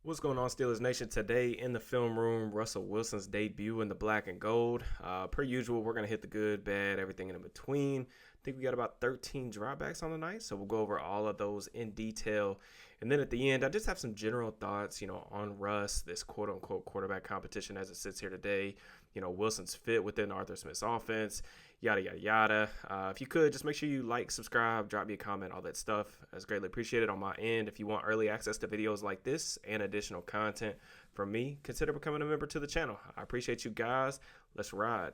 What's going on, Steelers Nation? Today in the film room, Russell Wilson's debut in the black and gold. Per usual, we're going to hit the good, bad, everything in between. I think we got about 13 dropbacks on the night, so we'll go over all of those in detail. And then at the end, I just have some general thoughts, on Russ, this quote-unquote quarterback competition as it sits here today. Wilson's fit within Arthur Smith's offense, yada, yada, yada. If you could, just make sure you like, subscribe, drop me a comment, all that stuff. That's greatly appreciated on my end. If you want early access to videos like this and additional content from me, consider becoming a member to the channel. I appreciate you guys. Let's ride.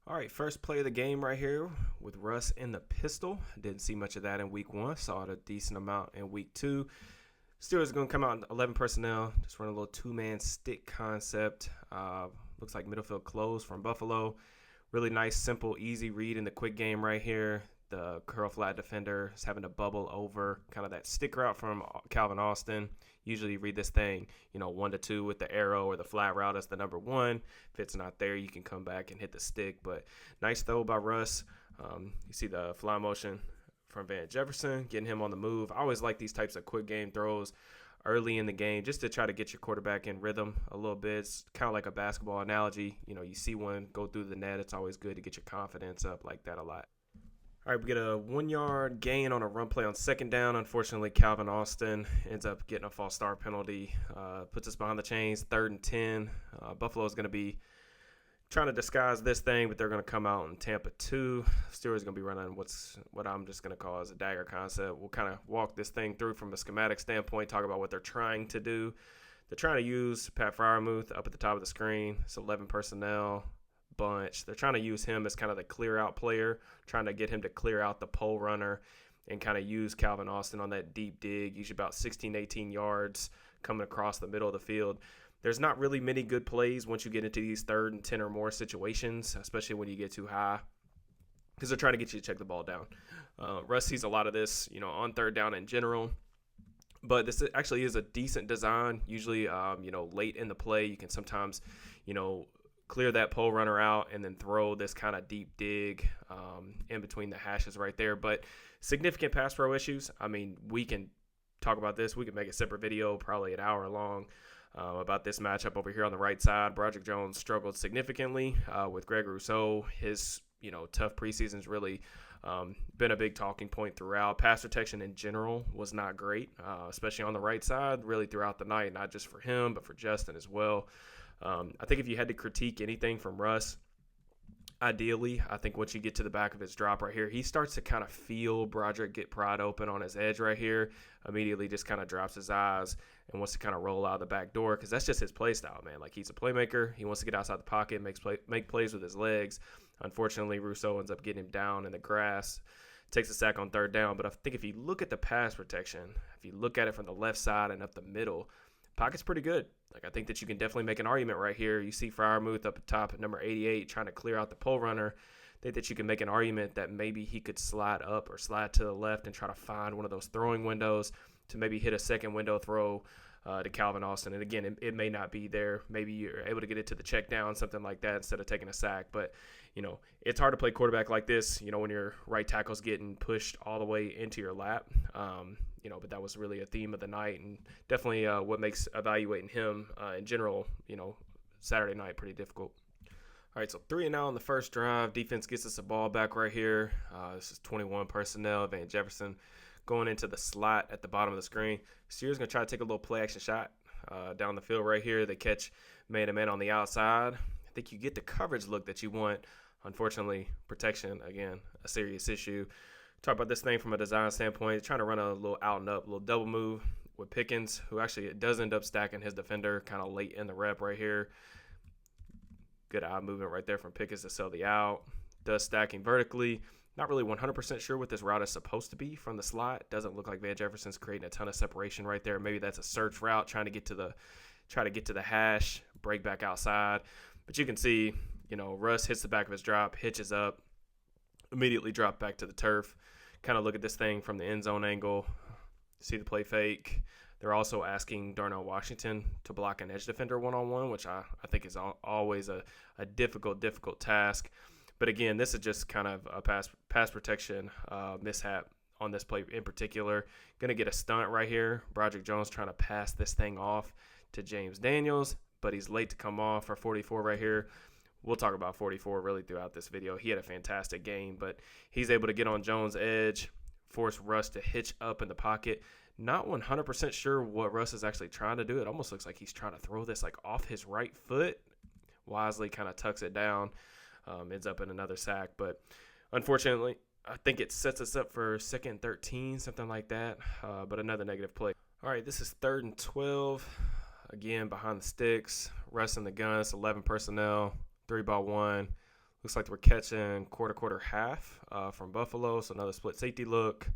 All right, first play of the game right here with Russ in the pistol. Didn't see much of that in week one. Saw it a decent amount in week two. Steelers are going to come out in 11 personnel. Just run a little two-man stick concept. Looks like middle field close from Buffalo. Really nice, simple, easy read in the quick game right here. The curl flat defender is having to bubble over kind of that stick route from Calvin Austin. Usually you read this thing, 1 to 2 with the arrow or the flat route as the number one. If it's not there, you can come back and hit the stick. But nice throw by Russ. You see the fly motion from Van Jefferson, getting him on the move. I always like these types of quick game throws early in the game just to try to get your quarterback in rhythm a little bit. It's kind of like a basketball analogy. You see one go through the net. It's always good to get your confidence up like that a lot. All right, we get a 1 yard gain on a run play on second down. Unfortunately, Calvin Austin ends up getting a false start penalty. Puts us behind the chains, 3rd and 10. Buffalo is going to be trying to disguise this thing, but they're going to come out in Tampa 2. Steelers are going to be running what I'm just going to call as a dagger concept. We'll kind of walk this thing through from a schematic standpoint, talk about what they're trying to do. They're trying to use Pat Freiermuth up at the top of the screen. It's 11 personnel bunch. They're trying to use him as kind of the clear out player, trying to get him to clear out the pole runner and kind of use Calvin Austin on that deep dig, usually about 16, 18 yards coming across the middle of the field. There's not really many good plays once you get into these 3rd and 10 or more situations, especially when you get too high, because they're trying to get you to check the ball down. Russ sees a lot of this, on 3rd down in general. But this actually is a decent design. Usually, late in the play, you can sometimes, clear that pole runner out and then throw this kind of deep dig in between the hashes right there. But significant pass pro issues. I mean, we can talk about this. We can make a separate video, probably an hour long, about this matchup over here on the right side. Broderick Jones struggled significantly with Greg Rousseau. His, tough preseason's really been a big talking point throughout. Pass protection in general was not great, especially on the right side, really throughout the night, not just for him, but for Justin as well. I think if you had to critique anything from Russ, ideally, I think once you get to the back of his drop right here, he starts to kind of feel Broderick get pried open on his edge right here, immediately just kind of drops his eyes and wants to kind of roll out the back door because that's just his play style, man. Like, he's a playmaker. He wants to get outside the pocket, make plays with his legs. Unfortunately, Rousseau ends up getting him down in the grass, takes a sack on 3rd down. But I think if you look at the pass protection, if you look at it from the left side and up the middle, pocket's pretty good. Like, I think that you can definitely make an argument right here. You see Freiermuth up at top at number 88 trying to clear out the pole runner. I think that you can make an argument that maybe he could slide up or slide to the left and try to find one of those throwing windows to maybe hit a second window throw to Calvin Austin. And again, it may not be there. Maybe you're able to get it to the check down, something like that, instead of taking a sack. But, it's hard to play quarterback like this, when your right tackle's getting pushed all the way into your lap. But that was really a theme of the night and definitely what makes evaluating him in general, Saturday night pretty difficult. All right, so 3-0 on the first drive. Defense gets us a ball back right here. This is 21 personnel. Van Jefferson going into the slot at the bottom of the screen. Steelers going to try to take a little play-action shot down the field right here. They catch man-to-man on the outside. I think you get the coverage look that you want. Unfortunately, protection, again, a serious issue. Talk about this thing from a design standpoint, trying to run a little out and up, a little double move with Pickens, who actually does end up stacking his defender kind of late in the rep right here. Good eye movement right there from Pickens to sell the out. Does stacking vertically. Not really 100% sure what this route is supposed to be from the slot. Doesn't look like Van Jefferson's creating a ton of separation right there. Maybe that's a search route, trying to get to the hash, break back outside. But you can see, Russ hits the back of his drop, hitches up, immediately drop back to the turf. Kind of look at this thing from the end zone angle, see the play fake. They're also asking Darnell Washington to block an edge defender one-on-one, which I think is always a difficult task. But again, this is just kind of a pass protection mishap on this play in particular. Going to get a stunt right here. Broderick Jones trying to pass this thing off to James Daniels, but he's late to come off for 44 right here. We'll talk about 44 really throughout this video. He had a fantastic game, but he's able to get on Jones' edge, force Russ to hitch up in the pocket. Not 100% sure what Russ is actually trying to do. It almost looks like he's trying to throw this like off his right foot. Wisely kind of tucks it down, ends up in another sack. But unfortunately, I think it sets us up for 2nd and 13, something like that. But another negative play. All right, this is 3rd and 12. Again, behind the sticks. Russ in the gun. It's 11 personnel. 3-by-1. Looks like we're catching quarter half from Buffalo. So another split safety look.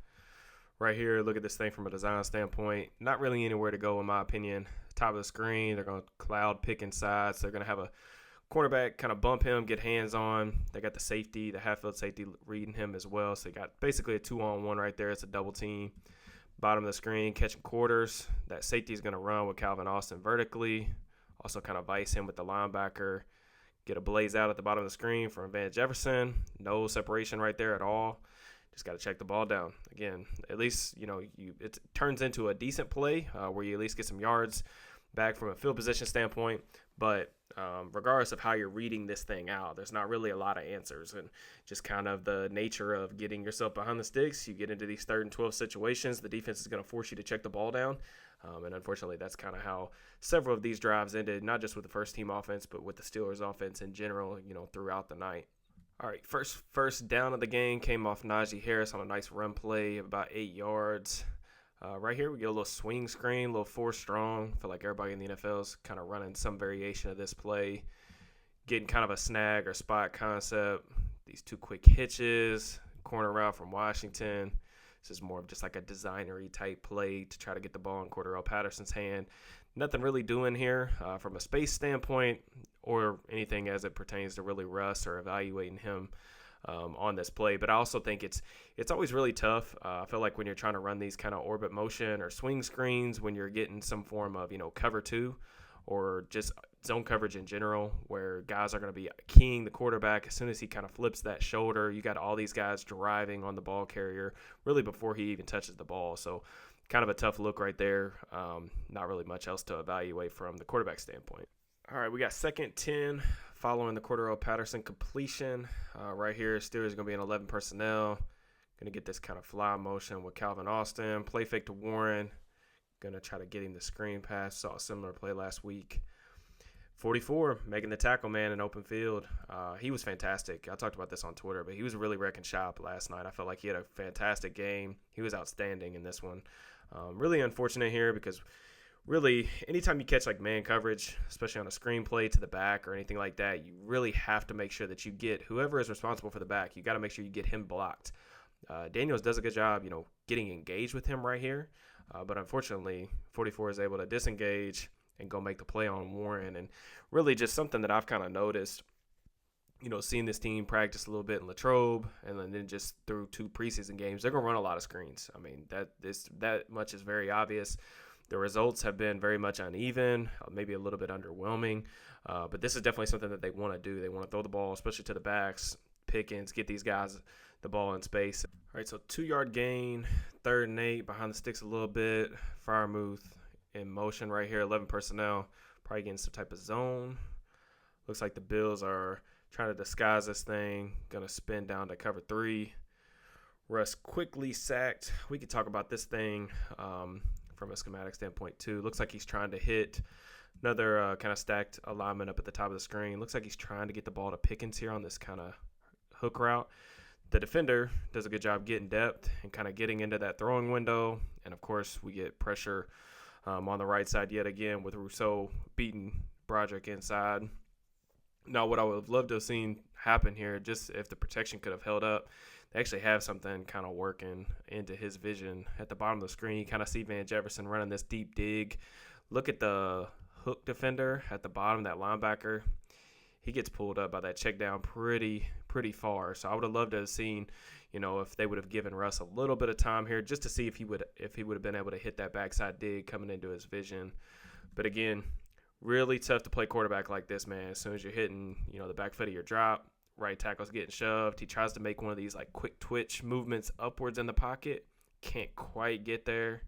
Right here, look at this thing from a design standpoint. Not really anywhere to go, in my opinion. Top of the screen, they're going to cloud pick inside. So they're going to have a cornerback kind of bump him, get hands on. They got the safety, the half-field safety reading him as well. So they got basically a 2-on-1 right there. It's a double team. Bottom of the screen, catching quarters. That safety is going to run with Calvin Austin vertically. Also kind of vice him with the linebacker. Get a blaze out at the bottom of the screen from Van Jefferson. No separation right there at all. Just got to check the ball down. Again, at least, it turns into a decent play where you at least get some yards back from a field position standpoint. But regardless of how you're reading this thing out, there's not really a lot of answers. And just kind of the nature of getting yourself behind the sticks, you get into these 3rd and 12 situations, the defense is going to force you to check the ball down. And unfortunately, that's kind of how several of these drives ended, not just with the first-team offense, but with the Steelers' offense in general, throughout the night. All right, first down of the game came off Najee Harris on a nice run play of about 8 yards. Right here, we get a little swing screen, a little 4 strong. I feel like everybody in the NFL is kind of running some variation of this play, getting kind of a snag or spot concept. These 2 quick hitches, corner route from Washington. This is more of just like a designery type play to try to get the ball in Cordarrelle Patterson's hand. Nothing really doing here from a space standpoint or anything as it pertains to really Russ or evaluating him on this play. But I also think it's always really tough. I feel like when you're trying to run these kind of orbit motion or swing screens, when you're getting some form of, cover 2 or just zone coverage in general, where guys are going to be keying the quarterback as soon as he kind of flips that shoulder. You got all these guys driving on the ball carrier really before he even touches the ball. So kind of a tough look right there. Not really much else to evaluate from the quarterback standpoint. All right, we got 2nd 10 following the Cordarrelle Patterson completion. Right here, Steelers going to be in 11 personnel. Going to get this kind of fly motion with Calvin Austin. Play fake to Warren. Going to try to get him the screen pass. Saw a similar play last week. 44, making the tackle man in open field. He was fantastic. I talked about this on Twitter, but he was really wrecking shop last night. I felt like he had a fantastic game. He was outstanding in this one. Really unfortunate here because really anytime you catch like man coverage, especially on a screen play to the back or anything like that, you really have to make sure that you get whoever is responsible for the back. You got to make sure you get him blocked. Daniels does a good job, getting engaged with him right here. But unfortunately, 44 is able to disengage and go make the play on Warren. And really just something that I've kind of noticed, seeing this team practice a little bit in Latrobe and then just through 2 preseason games, they're going to run a lot of screens. I mean, that much is very obvious. The results have been very much uneven, maybe a little bit underwhelming. But this is definitely something that they want to do. They want to throw the ball, especially to the backs, Pickens, get these guys the ball in space. All right, so 2-yard gain, 3rd and 8, behind the sticks a little bit. Freiermuth in motion right here, 11 personnel, probably getting some type of zone. Looks like the Bills are trying to disguise this thing, going to spin down to cover 3. Russ quickly sacked. We could talk about this thing from a schematic standpoint too. Looks like he's trying to hit another kind of stacked alignment up at the top of the screen. Looks like he's trying to get the ball to Pickens here on this kind of hook route. The defender does a good job getting depth and kind of getting into that throwing window. And, of course, we get pressure on the right side yet again with Rousseau beating Broderick inside. Now, what I would have loved to have seen happen here, just if the protection could have held up, they actually have something kind of working into his vision. At the bottom of the screen, you kind of see Van Jefferson running this deep dig. Look at the hook defender at the bottom, that linebacker. He gets pulled up by that check down pretty far. So I would have loved to have seen, if they would have given Russ a little bit of time here just to see if he would have been able to hit that backside dig coming into his vision. But again, really tough to play quarterback like this, man. As soon as you're hitting, the back foot of your drop, right tackle's getting shoved. He tries to make one of these like quick twitch movements upwards in the pocket. can't quite get there.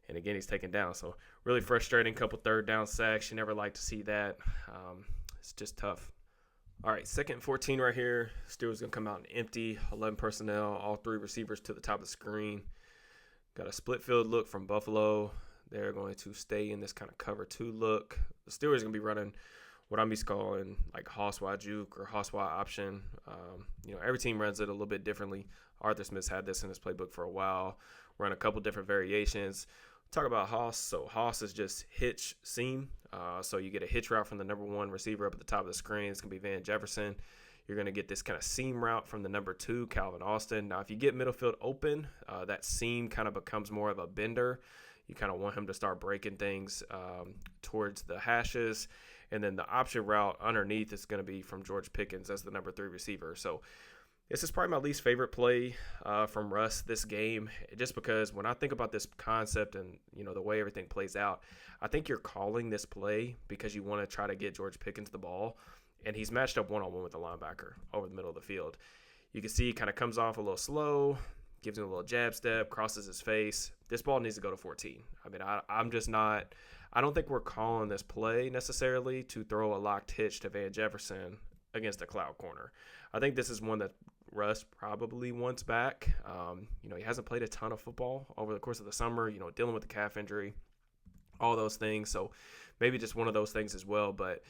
And again, he's taken down. So really frustrating. Couple third down sacks. You never like to see that. It's just tough. All right, 2nd and 14 right here. Steelers going to come out and empty. 11 personnel. All 3 receivers to the top of the screen. Got a split field look from Buffalo. They're going to stay in this kind of cover 2 look. The Steelers are going to be running what I'm used to calling like Hoss-Y juke or Hoss-Y option. Every team runs it a little bit differently. Arthur Smith's had this in his playbook for a while. Run a couple different variations. Talk about Hoss. So Hoss is just hitch seam. So you get a hitch route from the number 1 receiver up at the top of the screen. It's going to be Van Jefferson. You're going to get this kind of seam route from the number 2, Calvin Austin. Now, if you get middle field open, that seam kind of becomes more of a bender. You kind of want him to start breaking things towards the hashes. And then the option route underneath is going to be from George Pickens as the number 3 receiver. So this is probably my least favorite play from Russ this game, just because when I think about this concept and, the way everything plays out, I think you're calling this play because you want to try to get George Pickens the ball, and he's matched up one-on-one with the linebacker over the middle of the field. You can see he kind of comes off a little slow, gives him a little jab step, crosses his face. This ball needs to go to 14. I mean, I'm just not – I don't think we're calling this play necessarily to throw a locked hitch to Van Jefferson against a cloud corner. I think this is one that Russ probably wants back. He hasn't played a ton of football over the course of the summer, dealing with the calf injury, all those things. So maybe just one of those things as well. But,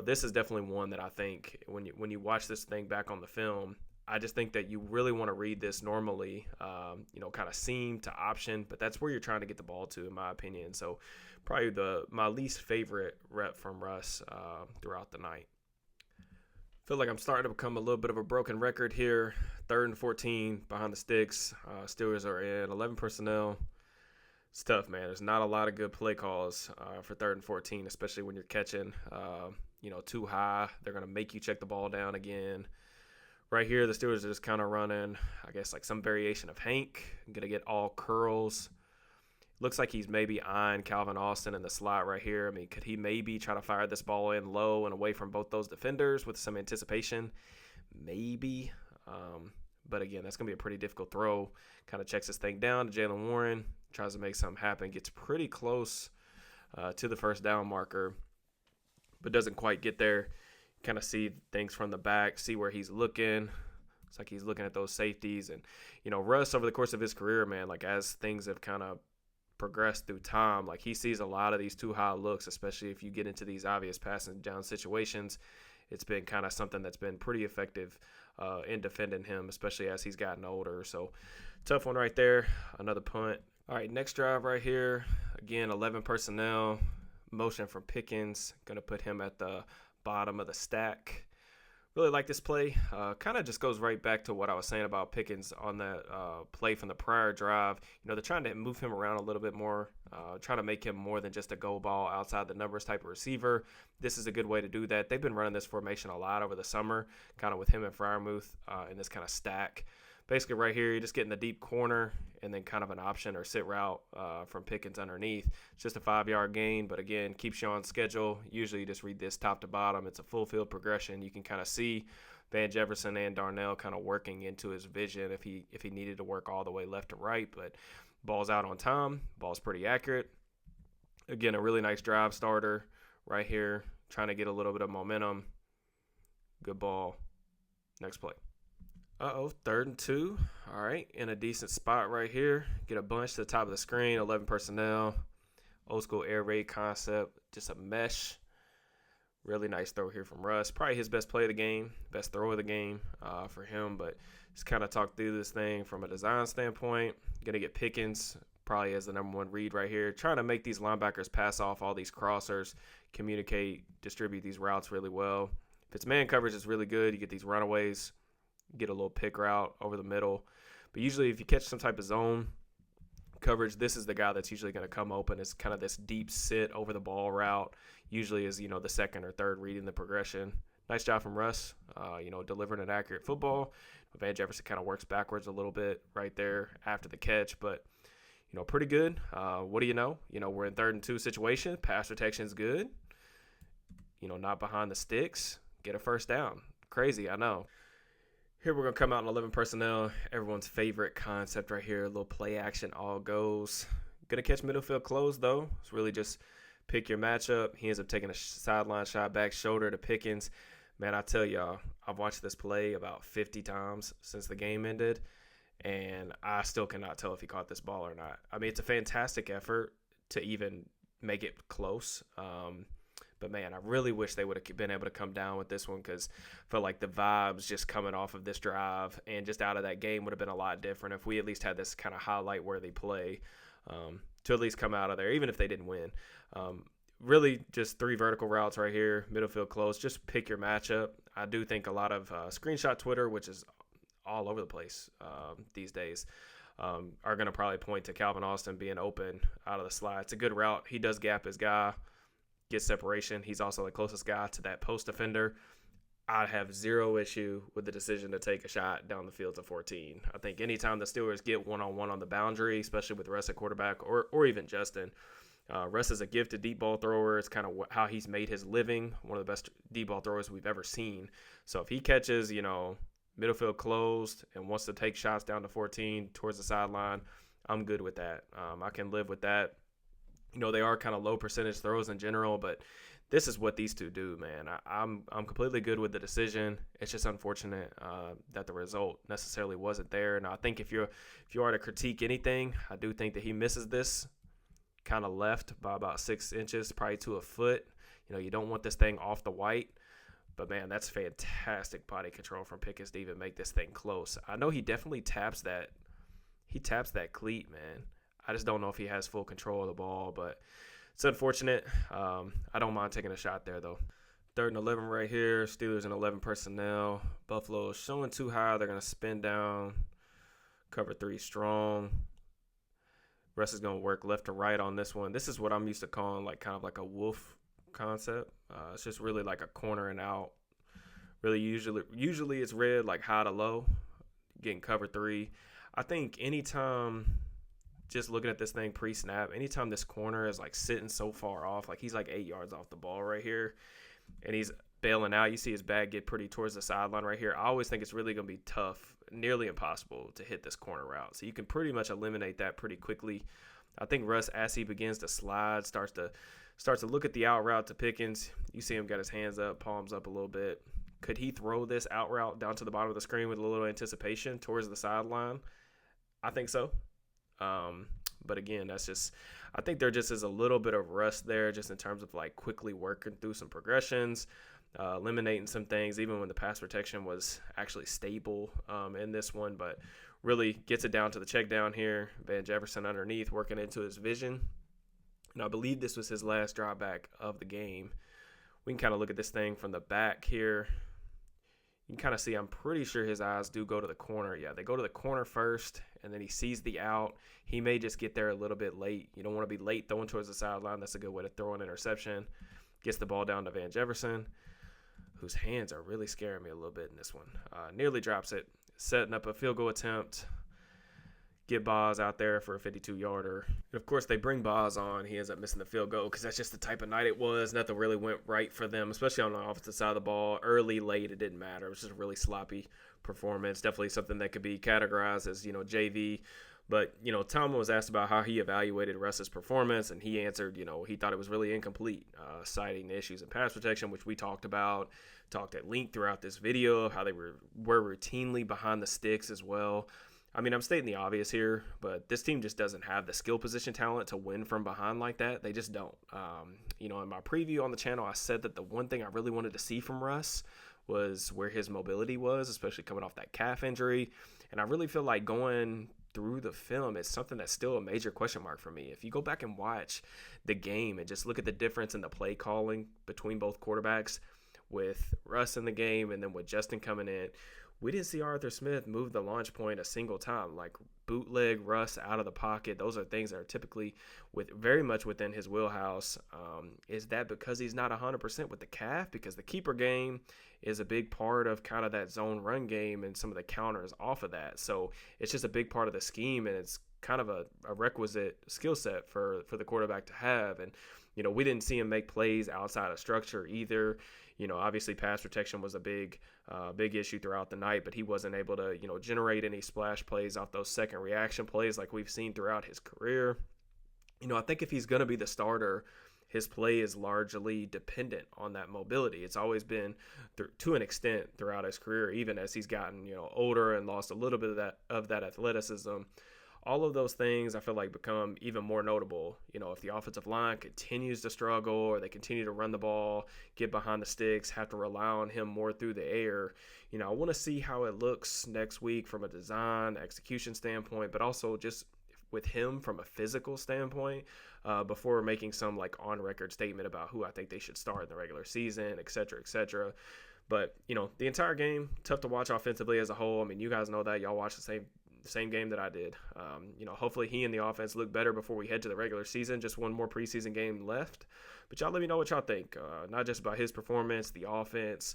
this is definitely one that I think when you watch this thing back on the film, I just think that you really want to read this normally, kind of seam to option, but that's where you're trying to get the ball to, in my opinion. So probably my least favorite rep from Russ throughout the night. Feel like I'm starting to become a little bit of a broken record here. 3rd and 14 behind the sticks. Steelers are in 11 personnel. It's tough, man. There's not a lot of good play calls for 3rd and 14, especially when you're catching, too high. They're going to make you check the ball down again. Right here, the Steelers are just kind of running, I guess, like some variation of Hank. Going to get all curls. Looks like he's maybe eyeing Calvin Austin in the slot right here. I mean, could he maybe try to fire this ball in low and away from both those defenders with some anticipation? Maybe. But again, that's going to be a pretty difficult throw. Kind of checks this thing down to Jaylen Warren. Tries to make something happen. Gets pretty close to the first down marker, but doesn't quite get there. Kind of see things from the back, see where he's looking. It's like he's looking at those safeties. And, Russ, over the course of his career, man, like as things have kind of progressed through time, like he sees a lot of these too high looks, especially if you get into these obvious passing down situations. It's been kind of something that's been pretty effective in defending him, especially as he's gotten older. So tough one right there. Another punt. All right, next drive right here. Again, 11 personnel. Motion from Pickens. Going to put him at the bottom of the stack. Really like this play. Kind of just goes right back to what I was saying about Pickens on that play from the prior drive. They're trying to move him around a little bit more, trying to make him more than just a go ball outside the numbers type of receiver. This is a good way to do that. They've been running this formation a lot over the summer, kind of with him and Freiermuth in this kind of stack. Basically right here, you're just getting the deep corner and then kind of an option or sit route from Pickens underneath. It's just a 5-yard gain, but again, keeps you on schedule. Usually you just read this top to bottom. It's a full field progression. You can kind of see Van Jefferson and Darnell kind of working into his vision if he needed to work all the way left to right, but ball's out on time. Ball's pretty accurate. Again, a really nice drive starter right here, trying to get a little bit of momentum. Good ball. Next play. 3rd and 2. All right, in a decent spot right here. Get a bunch to the top of the screen, 11 personnel. Old school air raid concept, just a mesh. Really nice throw here from Russ. Probably his best play of the game, best throw of the game for him. But just kind of talk through this thing from a design standpoint. Going to get Pickens probably as the number 1 read right here. Trying to make these linebackers pass off all these crossers, communicate, distribute these routes really well. If it's man coverage, it's really good. You get these runaways. Get a little pick route over the middle. But usually if you catch some type of zone coverage, this is the guy that's usually going to come open. It's kind of this deep sit over the ball route. Usually is, the 2nd or 3rd read in the progression. Nice job from Russ, delivering an accurate football. Van Jefferson kind of works backwards a little bit right there after the catch, but, pretty good. What do you know? We're in 3rd and 2 situation. Pass protection is good. Not behind the sticks. Get a first down. Crazy, I know. Here we're going to come out in 11 personnel. Everyone's favorite concept right here. A little play action, all goes. Going to catch middle field close, though. It's really just pick your matchup. He ends up taking a sideline shot back shoulder to Pickens. Man, I tell y'all, I've watched this play about 50 times since the game ended, and I still cannot tell if he caught this ball or not. I mean, it's a fantastic effort to even make it close. But, man, I really wish they would have been able to come down with this one because I felt like the vibes just coming off of this drive and just out of that game would have been a lot different if we at least had this kind of highlight-worthy play to at least come out of there, even if they didn't win. Really just 3 vertical routes right here, middle field close. Just pick your matchup. I do think a lot of screenshot Twitter, which is all over the place these days, are going to probably point to Calvin Austin being open out of the slot. It's a good route. He does gap his guy, get separation. He's also the closest guy to that post defender. I have zero issue with the decision to take a shot down the field to 14. I think anytime the Steelers get one-on-one on the boundary, especially with Russ at quarterback or even Justin, Russ is a gifted deep ball thrower. It's kind of how he's made his living, one of the best deep ball throwers we've ever seen. So if he catches, middle field closed and wants to take shots down to 14 towards the sideline, I'm good with that. I can live with that. They are kind of low percentage throws in general, but this is what these two do, man. I'm completely good with the decision. It's just unfortunate that the result necessarily wasn't there. And I think if you are to critique anything, I do think that he misses this kind of left by about 6 inches, probably to a foot. You don't want this thing off the white. But, man, that's fantastic body control from Pickens to even make this thing close. I know he definitely taps that. He taps that cleat, man. I just don't know if he has full control of the ball, but it's unfortunate. I don't mind taking a shot there, though. 3rd and 11 right here. Steelers in 11 personnel. Buffalo showing too high. They're going to spin down. Cover 3 strong. Russ is going to work left to right on this one. This is what I'm used to calling kind of like a wolf concept. It's just really like a corner and out. Really usually it's red, like high to low, getting cover 3. I think anytime, just looking at this thing pre-snap, anytime this corner is sitting so far off, he's 8 yards off the ball right here, and he's bailing out. You see his back get pretty towards the sideline right here. I always think it's really going to be tough, nearly impossible to hit this corner route. So you can pretty much eliminate that pretty quickly. I think Russ, as he begins to slide, starts to look at the out route to Pickens. You see him got his hands up, palms up a little bit. Could he throw this out route down to the bottom of the screen with a little anticipation towards the sideline? I think so. But again, I think there just is a little bit of rust there just in terms of quickly working through some progressions, eliminating some things, even when the pass protection was actually stable in this one, but really gets it down to the check down here. Van Jefferson underneath working into his vision. And I believe this was his last drop back of the game. We can kind of look at this thing from the back here. You can kind of see, I'm pretty sure his eyes do go to the corner. Yeah, they go to the corner first, and then he sees the out. He may just get there a little bit late. You don't want to be late throwing towards the sideline. That's a good way to throw an interception. Gets the ball down to Van Jefferson, whose hands are really scaring me a little bit in this one. Nearly drops it. Setting up a field goal attempt. Get Boz out there for a 52-yarder. And of course, they bring Boz on. He ends up missing the field goal because that's just the type of night it was. Nothing really went right for them, especially on the offensive side of the ball. Early, late, it didn't matter. It was just a really sloppy performance. Definitely something that could be categorized as, JV. But, Tomlin was asked about how he evaluated Russ's performance, and he answered, he thought it was really incomplete, citing the issues in pass protection, which we talked at length throughout this video, how they were routinely behind the sticks as well. I mean, I'm stating the obvious here, but this team just doesn't have the skill position talent to win from behind like that. They just don't. In my preview on the channel, I said that the one thing I really wanted to see from Russ was where his mobility was, especially coming off that calf injury. And I really feel like going through the film is something that's still a major question mark for me. If you go back and watch the game and just look at the difference in the play calling between both quarterbacks with Russ in the game and then with Justin coming in, we didn't see Arthur Smith move the launch point a single time. Bootleg Russ out of the pocket, those are things that are typically very much within his wheelhouse. Is that because he's not 100% with the calf? Because the keeper game is a big part of kind of that zone run game and some of the counters off of that. So it's just a big part of the scheme, and it's kind of a requisite skill set for the quarterback to have. And, we didn't see him make plays outside of structure either. Obviously pass protection was a big issue throughout the night, but he wasn't able to, generate any splash plays off those second reaction plays like we've seen throughout his career. I think if he's going to be the starter, his play is largely dependent on that mobility. It's always been, to an extent, throughout his career, even as he's gotten, older and lost a little bit of that athleticism. All of those things I feel like become even more notable, if the offensive line continues to struggle or they continue to run the ball, get behind the sticks, have to rely on him more through the air. I want to see how it looks next week from a design, execution standpoint, but also just with him from a physical standpoint before making some like on-record statement about who I think they should start in the regular season, et cetera, et cetera. But, the entire game, tough to watch offensively as a whole. I mean, you guys know that. Y'all watch the same game that I did. Hopefully he and the offense look better before we head to the regular season. Just one more preseason game left. But y'all let me know what y'all think, not just about his performance, the offense,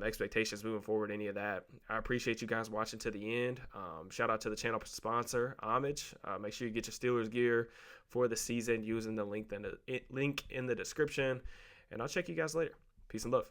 expectations moving forward, any of that. I appreciate you guys watching to the end. Shout out to the channel sponsor, Homage. Make sure you get your Steelers gear for the season using the link in the description. And I'll check you guys later. Peace and love.